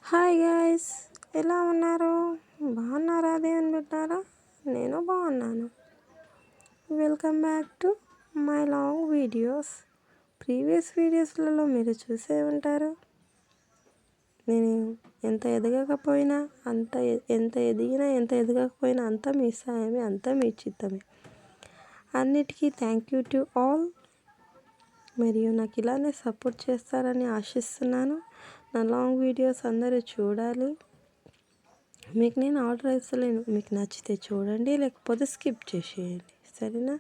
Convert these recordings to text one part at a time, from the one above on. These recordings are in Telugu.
హాయ్ గైస్, ఎలా ఉన్నారు? బాగున్నారా? దేవుని బిడ్డారా, నేను బాగున్నాను. Welcome back to my long videos. Previous వీడియోస్లలో మీరు చూసే ఉంటారు. నేను ఎంత ఎదగకపోయినా ఎంత ఎదగకపోయినా అంతా మీ సాయమే, అంతా మీ చిత్తమే. అన్నిటికీ థ్యాంక్ యూ టు ఆల్. మరియు నాకు ఇలానే సపోర్ట్ చేస్తారని ఆశిస్తున్నాను. నా లాంగ్ వీడియోస్ అందరూ చూడాలి. మీకు నేను ఆర్డర్ ఇస్తలేను, మీకు నచ్చితే చూడండి, లేకపోతే స్కిప్ చేసేయండి, సరేనా?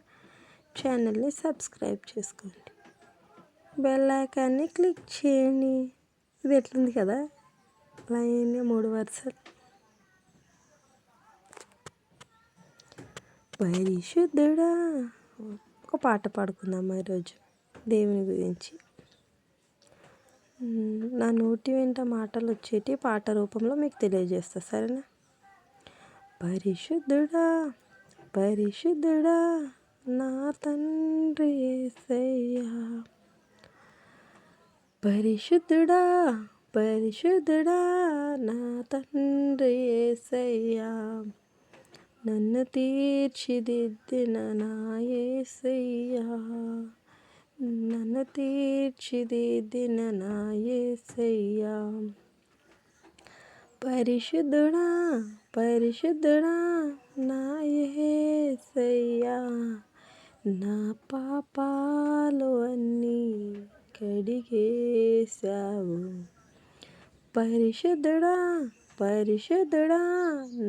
ఛానల్ని సబ్స్క్రైబ్ చేసుకోండి, బెల్ ఐకాన్ని క్లిక్ చేయండి. ఇది ఎట్లుంది కదా, లైన్గా 3 వరుసలు. పరిశుద్ధుడా, ఒక పాట పాడుకుందాం ఈరోజు దేవుని గురించి. నా నోటి వెంట మాటలు వచ్చేటి పాట రూపంలో మీకు తెలియజేస్తా, సరేనా? పరిశుద్ధుడా, పరిశుద్ధుడా, నా తండ్రి యేసయ్యా. పరిశుద్ధుడా, పరిశుద్ధుడా, నా తండ్రి యేసయ్యా. నన్ను తీర్చిదిద్దిన నా యేసయ్యా, నన్ను తీర్చిదిద్దిన నా యేసయ్యా. పరిశుద్ధుడా, పరిశుద్ధుడా, నా యేసయ్యా. నా పాపాలు అన్నీ కడిగేశావు. పరిశుద్ధుడా, పరిశుద్ధుడా,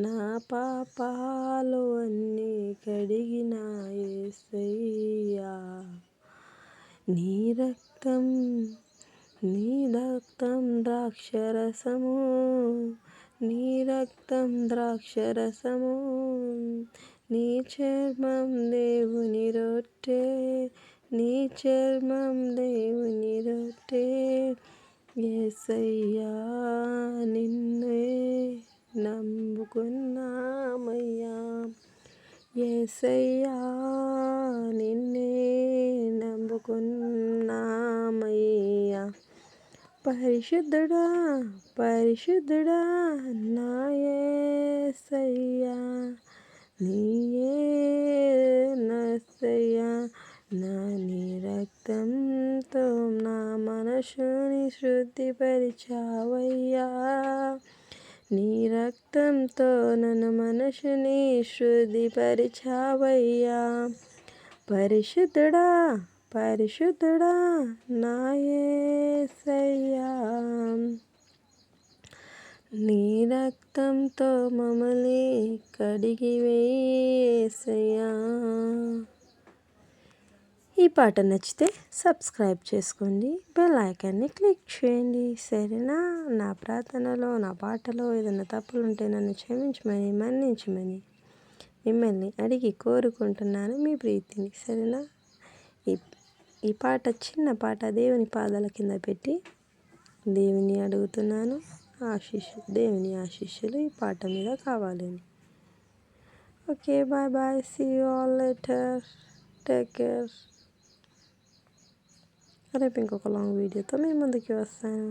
నా పాపాలు అన్నీ కడిగిన యేసయ్యా. నీ రక్తం ద్రాక్షరసము, నీ రక్తం ద్రాక్షరసము, నీ చర్మం దేవుని రొట్టె, నీ చర్మం దేవుని రొట్టె. యేసయ్యా, నిన్నే నమ్ముకున్నామయ్యా. యేసయ్యా, నిన్నే నమ్ముకున్నామయ్యా. పరిశుద్ధుడా, పరిశుద్ధుడా, నా యేసయ్యా. నీయే యేసయ్యా. నీ రక్తంతో నా మనసుని శుద్ధిపరిచావయ్యా. నీ రక్తంతో నన్ను మనసుని శుద్ధిపరిచావయ్యా. పరిశుద్ధుడా, పరిశుద్ధుడా, నా యేసయ్యా. నీ రక్తంతో మమ్మల్ని కడిగివేసయ్యా. ఈ పాట నచ్చితే సబ్స్క్రైబ్ చేసుకోండి, బెల్ ఐకాన్ని క్లిక్ చేయండి, సరేనా? నా ప్రార్థనలో, నా పాటలో ఏదైనా తప్పులుంటే నన్ను క్షమించమని, మన్నించమని మిమ్మల్ని అడిగి కోరుకుంటున్నాను, మీ ప్రీతిని, సరేనా? ఈ పాట చిన్న పాట దేవుని పాదాల కింద పెట్టి దేవుని అడుగుతున్నాను. దేవుని ఆశీస్సులు ఈ పాట మీద కావాలని. Okay, bye bye, see you all later, take care. రేపు ఇంకొక లాంగ్ వీడియోతో మీ ముందుకి వస్తాను.